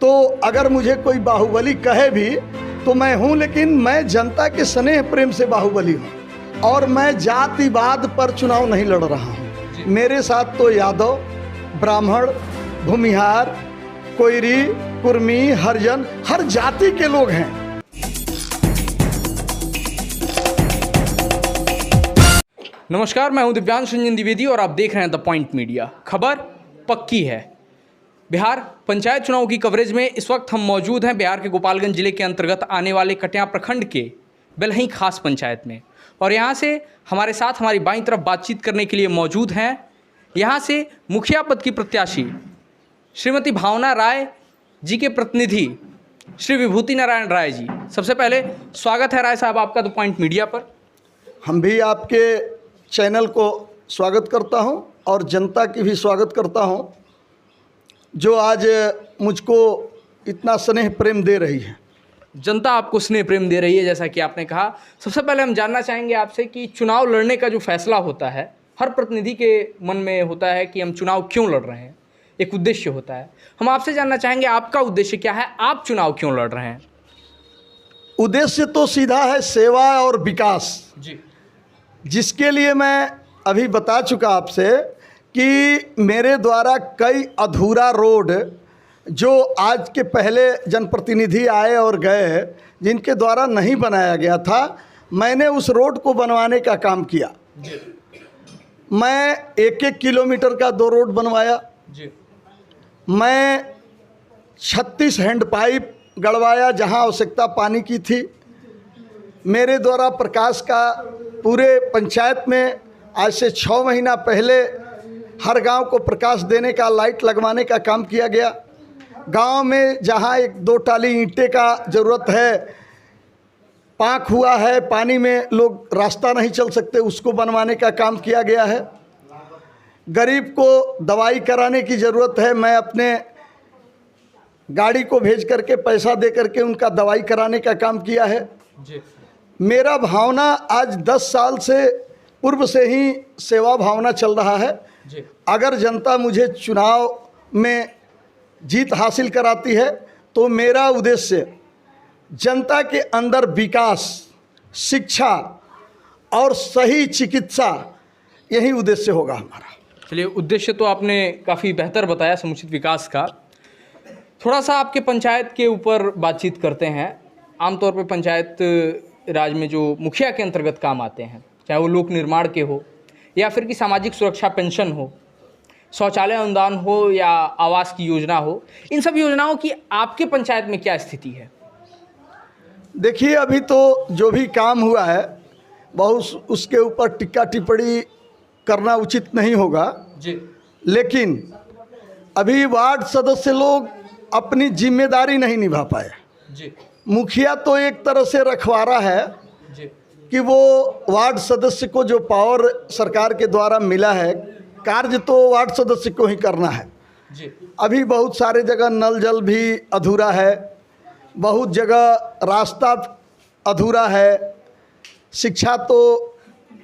तो अगर मुझे कोई बाहुबली कहे भी तो मैं हूँ, लेकिन मैं जनता के स्नेह प्रेम से बाहुबली हूँ और मैं जातिवाद पर चुनाव नहीं लड़ रहा हूँ। मेरे साथ तो यादव, ब्राह्मण, भूमिहार, कोयरी, कुर्मी, हरिजन, हर जाति के लोग हैं। नमस्कार, मैं हूं दिव्यांश रंजन द्विवेदी और आप देख रहे हैं द पॉइंट मीडिया। खबर पक्की है। बिहार पंचायत चुनाव की कवरेज में इस वक्त हम मौजूद हैं बिहार के गोपालगंज जिले के अंतर्गत आने वाले कटिया प्रखंड के बेलहई खास पंचायत में, और यहाँ से हमारे साथ हमारी बाईं तरफ बातचीत करने के लिए मौजूद हैं यहाँ से मुखिया पद की प्रत्याशी श्रीमती भावना राय जी के प्रतिनिधि श्री विभूति नारायण राय जी। सबसे पहले स्वागत है राय साहब आपका द पॉइंट मीडिया पर। हम भी आपके चैनल को स्वागत करता हूं और जनता की भी स्वागत करता हूं जो आज मुझको इतना स्नेह प्रेम दे रही है। जनता आपको स्नेह प्रेम दे रही है, जैसा कि आपने कहा। सबसे पहले हम जानना चाहेंगे आपसे कि चुनाव लड़ने का जो फैसला होता है, हर प्रतिनिधि के मन में होता है कि हम चुनाव क्यों लड़ रहे हैं, एक उद्देश्य होता है। हम आपसे जानना चाहेंगे आपका उद्देश्य क्या है, आप चुनाव क्यों लड़ रहे हैं? उद्देश्य तो सीधा है, सेवा और विकास जी, जिसके लिए मैं अभी बता चुका आपसे कि मेरे द्वारा कई अधूरा रोड जो आज के पहले जनप्रतिनिधि आए और गए जिनके द्वारा नहीं बनाया गया था, मैंने उस रोड को बनवाने का काम किया। मैं 1-1 किलोमीटर का 2 रोड बनवाया जी। मैं 36 हैंड पाइप गड़वाया जहां आवश्यकता पानी की थी। मेरे द्वारा प्रकाश का पूरे पंचायत में आज से 6 महीना पहले हर गांव को प्रकाश देने का, लाइट लगवाने का काम किया गया। गांव में जहां 1-2 टाली ईंटे का ज़रूरत है, पाक हुआ है, पानी में लोग रास्ता नहीं चल सकते, उसको बनवाने का काम किया गया है। गरीब को दवाई कराने की ज़रूरत है, मैं अपने गाड़ी को भेज करके पैसा दे करके उनका दवाई कराने का काम किया है जी। मेरा भावना आज 10 साल से पूर्व से ही सेवा भावना चल रहा है जी। अगर जनता मुझे चुनाव में जीत हासिल कराती है तो मेरा उद्देश्य जनता के अंदर विकास, शिक्षा और सही चिकित्सा, यही उद्देश्य होगा हमारा। चलिए, उद्देश्य तो आपने काफ़ी बेहतर बताया, समुचित विकास का। थोड़ा सा आपके पंचायत के ऊपर बातचीत करते हैं। आमतौर पर पंचायत राज में जो मुखिया के अंतर्गत काम आते हैं, चाहे वो लोक निर्माण के हो या फिर कि सामाजिक सुरक्षा पेंशन हो, शौचालय अनुदान हो या आवास की योजना हो, इन सब योजनाओं की आपके पंचायत में क्या स्थिति है? देखिए, अभी तो जो भी काम हुआ है बहुत उसके ऊपर टिक्का टिप्पणी करना उचित नहीं होगा जी। लेकिन अभी वार्ड सदस्य लोग अपनी जिम्मेदारी नहीं निभा पाए जी। मुखिया तो एक तरह से रखवारा है जी। कि वो वार्ड सदस्य को जो पावर सरकार के द्वारा मिला है, कार्य तो वार्ड सदस्य को ही करना है जी। अभी बहुत सारे जगह नल जल भी अधूरा है, बहुत जगह रास्ता अधूरा है, शिक्षा तो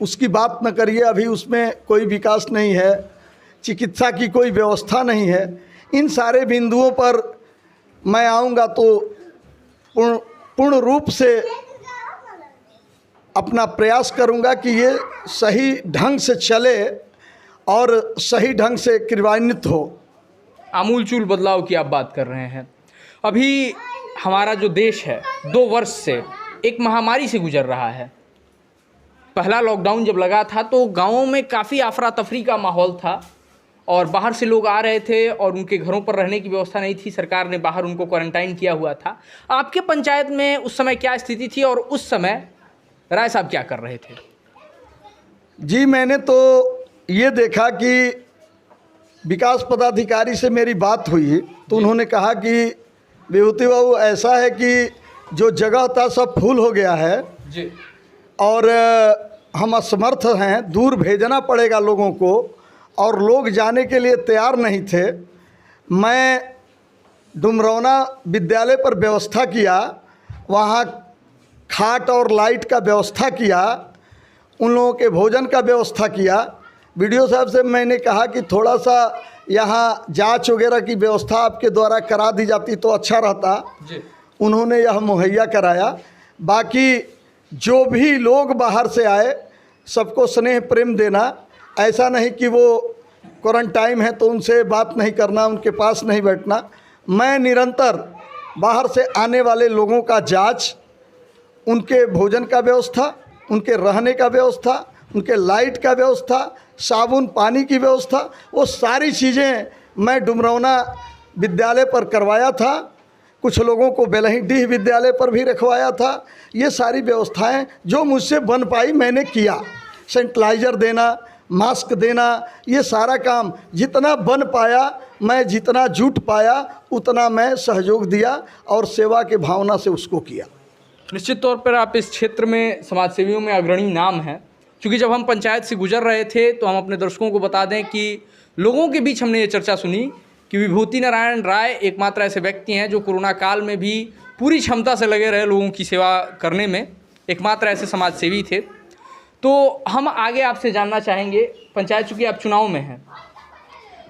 उसकी बात न करिए, अभी उसमें कोई विकास नहीं है, चिकित्सा की कोई व्यवस्था नहीं है। इन सारे बिंदुओं पर मैं आऊँगा तो पूर्ण रूप से अपना प्रयास करूंगा कि ये सही ढंग से चले और सही ढंग से क्रियान्वित हो। आमूलचूल बदलाव की आप बात कर रहे हैं। अभी हमारा जो देश है 2 वर्ष से एक महामारी से गुजर रहा है। पहला लॉकडाउन जब लगा था तो गांवों में काफ़ी अफरा तफरी का माहौल था और बाहर से लोग आ रहे थे और उनके घरों पर रहने की व्यवस्था नहीं थी, सरकार ने बाहर उनको क्वारंटाइन किया हुआ था। आपके पंचायत में उस समय क्या स्थिति थी और उस समय राय साहब क्या कर रहे थे? जी, मैंने तो ये देखा कि विकास पदाधिकारी से मेरी बात हुई तो उन्होंने कहा कि विभूति बाबू, ऐसा है कि जो जगह था सब फुल हो गया है जी। और हम असमर्थ हैं, दूर भेजना पड़ेगा लोगों को और लोग जाने के लिए तैयार नहीं थे। मैं डुमरौना विद्यालय पर व्यवस्था किया, वहाँ खाट और लाइट का व्यवस्था किया, उन लोगों के भोजन का व्यवस्था किया। वीडियो साहब से मैंने कहा कि थोड़ा सा यहाँ जांच वगैरह की व्यवस्था आपके द्वारा करा दी जाती तो अच्छा रहता। जी। उन्होंने यह मुहैया कराया। बाकी जो भी लोग बाहर से आए सबको स्नेह प्रेम देना, ऐसा नहीं कि वो क्वारंटाइन है तो उनसे बात नहीं करना, उनके पास नहीं बैठना। मैं निरंतर बाहर से आने वाले लोगों का जांच, उनके भोजन का व्यवस्था, उनके रहने का व्यवस्था, उनके लाइट का व्यवस्था, साबुन पानी की व्यवस्था, वो सारी चीज़ें मैं डुमरौना विद्यालय पर करवाया था। कुछ लोगों को बेलहीडीह विद्यालय पर भी रखवाया था। ये सारी व्यवस्थाएं जो मुझसे बन पाई मैंने किया। सैनिटाइज़र देना, मास्क देना, ये सारा काम जितना बन पाया, मैं जितना जुट पाया उतना मैं सहयोग दिया और सेवा के भावना से उसको किया। निश्चित तौर पर आप इस क्षेत्र में समाजसेवियों में अग्रणी नाम हैं, क्योंकि जब हम पंचायत से गुजर रहे थे तो हम अपने दर्शकों को बता दें कि लोगों के बीच हमने ये चर्चा सुनी कि विभूति नारायण राय एकमात्र ऐसे व्यक्ति हैं जो कोरोना काल में भी पूरी क्षमता से लगे रहे लोगों की सेवा करने में, एकमात्र ऐसे समाज सेवी थे। तो हम आगे आपसे जानना चाहेंगे, पंचायत चूँकि आप चुनाव में हैं,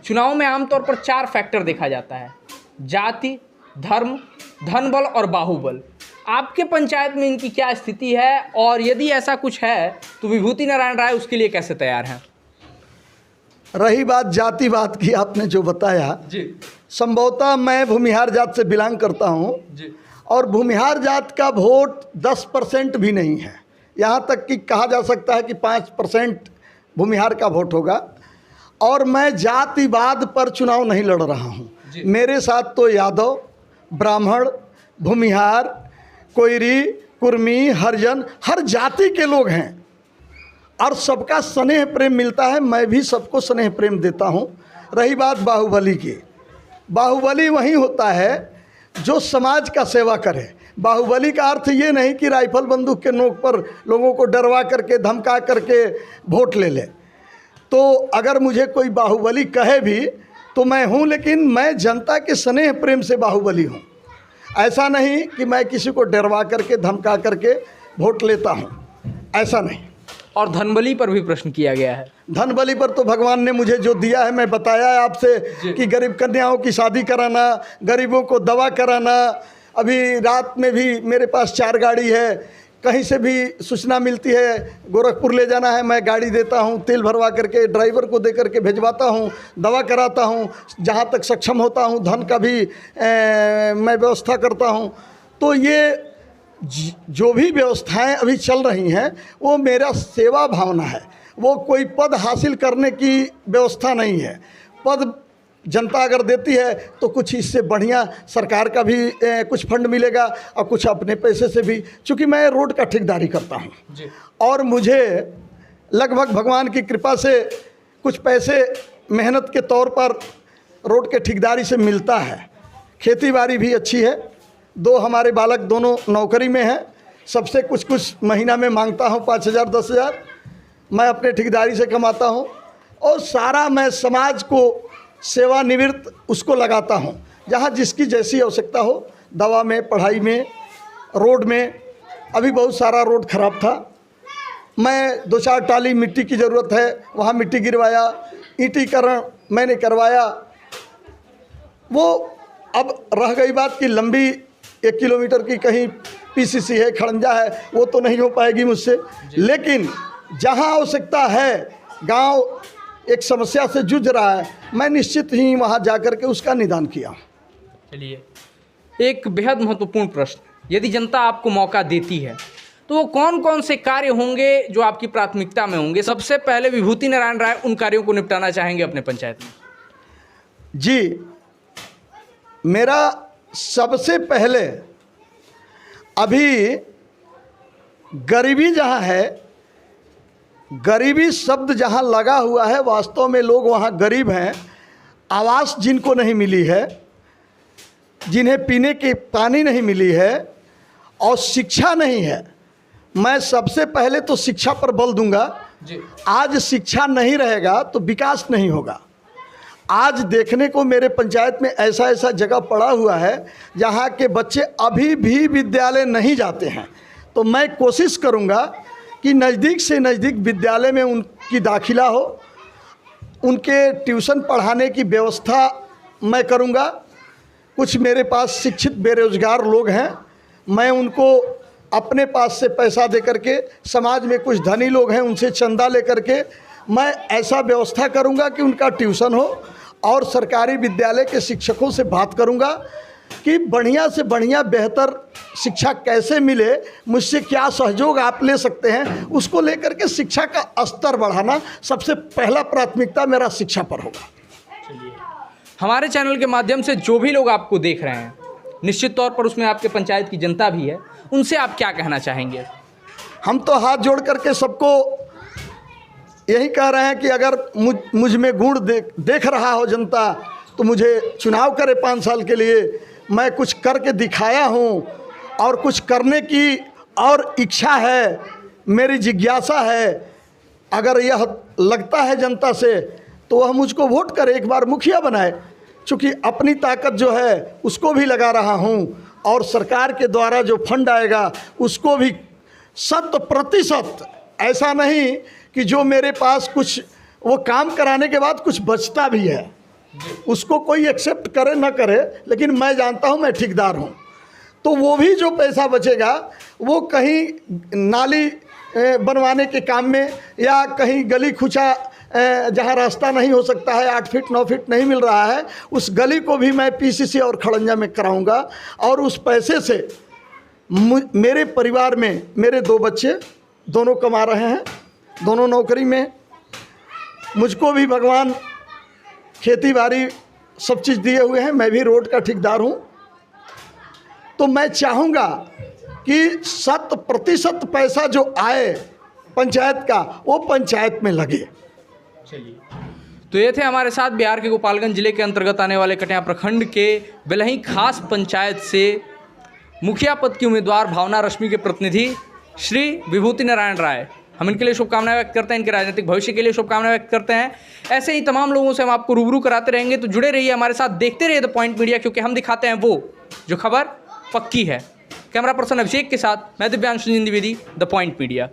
चुनाव में आमतौर पर 4 फैक्टर देखा जाता है: जाति, धर्म, धनबल और बाहुबल। आपके पंचायत में इनकी क्या स्थिति है, और यदि ऐसा कुछ है तो विभूति नारायण राय उसके लिए कैसे तैयार हैं? रही बात जातिवाद की, आपने जो बताया जी संभवतः मैं भूमिहार जात से बिलोंग करता हूँ जी। और भूमिहार जात का वोट 10% भी नहीं है। यहाँ तक कि कहा जा सकता है कि 5% भूमिहार का वोट होगा। और मैं जातिवाद पर चुनाव नहीं लड़ रहा हूँ। मेरे साथ तो यादव, ब्राह्मण, भूमिहार, कोयरी, कुर्मी, हरिजन, हर जाति के लोग हैं और सबका स्नेह प्रेम मिलता है। मैं भी सबको स्नेह प्रेम देता हूँ। रही बात बाहुबली की, बाहुबली वही होता है जो समाज का सेवा करे। बाहुबली का अर्थ ये नहीं कि राइफल बंदूक के नोक पर लोगों को डरवा करके धमका करके वोट ले ले। तो अगर मुझे कोई बाहुबली कहे भी तो मैं हूँ, लेकिन मैं जनता के स्नेह प्रेम से बाहुबली हूँ। ऐसा नहीं कि मैं किसी को डरवा करके धमका करके वोट लेता हूँ, ऐसा नहीं। और धनबली पर भी प्रश्न किया गया है। धनबली पर तो भगवान ने मुझे जो दिया है, मैं बताया है आपसे कि गरीब कन्याओं की शादी कराना, गरीबों को दवा कराना। अभी रात में भी मेरे पास 4 गाड़ी है, कहीं से भी सूचना मिलती है गोरखपुर ले जाना है, मैं गाड़ी देता हूँ, तेल भरवा करके ड्राइवर को दे करके भिजवाता हूँ, दवा कराता हूँ, जहाँ तक सक्षम होता हूँ धन का भी मैं व्यवस्था करता हूँ। तो ये जो भी व्यवस्थाएं अभी चल रही हैं वो मेरा सेवा भावना है, वो कोई पद हासिल करने की व्यवस्था नहीं है। पद जनता अगर देती है तो कुछ इससे बढ़िया सरकार का भी कुछ फंड मिलेगा और कुछ अपने पैसे से भी, चूँकि मैं रोड का ठेकेदारी करता हूँ और मुझे लगभग भगवान की कृपा से कुछ पैसे मेहनत के तौर पर रोड के ठेकेदारी से मिलता है। खेती बाड़ी भी अच्छी है, 2 हमारे बालक दोनों नौकरी में हैं। सबसे कुछ महीना में मांगता हूँ 5,000 10,000, मैं अपने ठेकेदारी से कमाता हूँ और सारा मैं समाज को सेवानिवृत्त उसको लगाता हूँ जहाँ जिसकी जैसी आवश्यकता हो, दवा में, पढ़ाई में, रोड में। अभी बहुत सारा रोड ख़राब था, मैं 2-4 टाली मिट्टी की ज़रूरत है, वहाँ मिट्टी गिरवाया, ईंटीकरण मैंने करवाया। वो अब रह गई बात कि लंबी 1 किलोमीटर की कहीं पीसीसी है, खड़ंजा है, वो तो नहीं हो पाएगी मुझसे, लेकिन जहाँ आवश्यकता है, गांव एक समस्या से जूझ रहा है, मैं निश्चित ही वहाँ जाकर के उसका निदान किया। चलिए, एक बेहद महत्वपूर्ण प्रश्न, यदि जनता आपको मौका देती है तो वो कौन कौन से कार्य होंगे जो आपकी प्राथमिकता में होंगे? सबसे पहले विभूति नारायण राय उन कार्यों को निपटाना चाहेंगे अपने पंचायत में। जी, मेरा सबसे पहले अभी गरीबी जहाँ है, गरीबी शब्द जहाँ लगा हुआ है, वास्तव में लोग वहाँ गरीब हैं। आवास जिनको नहीं मिली है, जिन्हें पीने के पानी नहीं मिली है और शिक्षा नहीं है, मैं सबसे पहले तो शिक्षा पर बल दूंगा। आज शिक्षा नहीं रहेगा तो विकास नहीं होगा। आज देखने को मेरे पंचायत में ऐसा जगह पड़ा हुआ है जहाँ के बच्चे अभी भी विद्यालय नहीं जाते हैं। तो मैं कोशिश करूँगा कि नज़दीक से नज़दीक विद्यालय में उनकी दाखिला हो। उनके ट्यूशन पढ़ाने की व्यवस्था मैं करूँगा। कुछ मेरे पास शिक्षित बेरोजगार लोग हैं, मैं उनको अपने पास से पैसा दे करके, समाज में कुछ धनी लोग हैं उनसे चंदा ले करके मैं ऐसा व्यवस्था करूंगा कि उनका ट्यूशन हो, और सरकारी विद्यालय के शिक्षकों से बात करूंगा कि बढ़िया से बढ़िया बेहतर शिक्षा कैसे मिले, मुझसे क्या सहयोग आप ले सकते हैं, उसको लेकर के शिक्षा का स्तर बढ़ाना सबसे पहला प्राथमिकता मेरा शिक्षा पर होगा। हमारे चैनल के माध्यम से जो भी लोग आपको देख रहे हैं, निश्चित तौर पर उसमें आपके पंचायत की जनता भी है, उनसे आप क्या कहना चाहेंगे? हम तो हाथ जोड़ करके सबको यही कह रहे हैं कि अगर मुझ में गुण देख रहा हो जनता तो मुझे चुनाव करे 5 साल के लिए। मैं कुछ करके दिखाया हूँ और कुछ करने की और इच्छा है, मेरी जिज्ञासा है। अगर यह लगता है जनता से तो वह मुझको वोट करे, एक बार मुखिया बनाए। चूँकि अपनी ताकत जो है उसको भी लगा रहा हूँ और सरकार के द्वारा जो फंड आएगा उसको भी 100%, ऐसा नहीं कि जो मेरे पास कुछ वो काम कराने के बाद कुछ बचता भी है, उसको कोई एक्सेप्ट करे ना करे, लेकिन मैं जानता हूँ मैं ठेकेदार हूँ, तो वो भी जो पैसा बचेगा वो कहीं नाली बनवाने के काम में या कहीं गली खुचा जहाँ रास्ता नहीं हो सकता है, 8 फीट 9 फीट नहीं मिल रहा है, उस गली को भी मैं पीसीसी और खड़ंजा में कराऊंगा। और उस पैसे से मेरे परिवार में मेरे 2 बच्चे दोनों कमा रहे हैं, दोनों नौकरी में। मुझको भी भगवान खेती बाड़ी सब चीज़ दिए हुए हैं, मैं भी रोड का ठेकेदार हूँ। तो मैं चाहूँगा कि 100% पैसा जो आए पंचायत का वो पंचायत में लगे। तो ये थे हमारे साथ बिहार के गोपालगंज जिले के अंतर्गत आने वाले कटिया प्रखंड के बेलही खास पंचायत से मुखिया पद की उम्मीदवार भावना रश्मि के प्रतिनिधि श्री विभूति नारायण राय। हम इनके लिए शुभकामनाएं व्यक्त करते हैं, इनके राजनीतिक भविष्य के लिए शुभकामनाएं व्यक्त करते हैं। ऐसे ही तमाम लोगों से हम आपको रूबरू कराते रहेंगे, तो जुड़े रहिए हमारे साथ, देखते रहिए द पॉइंट मीडिया, क्योंकि हम दिखाते हैं वो जो खबर पक्की है। कैमरा पर्सन अभिषेक के साथ मैं Divyanshu Dwivedi, the point media.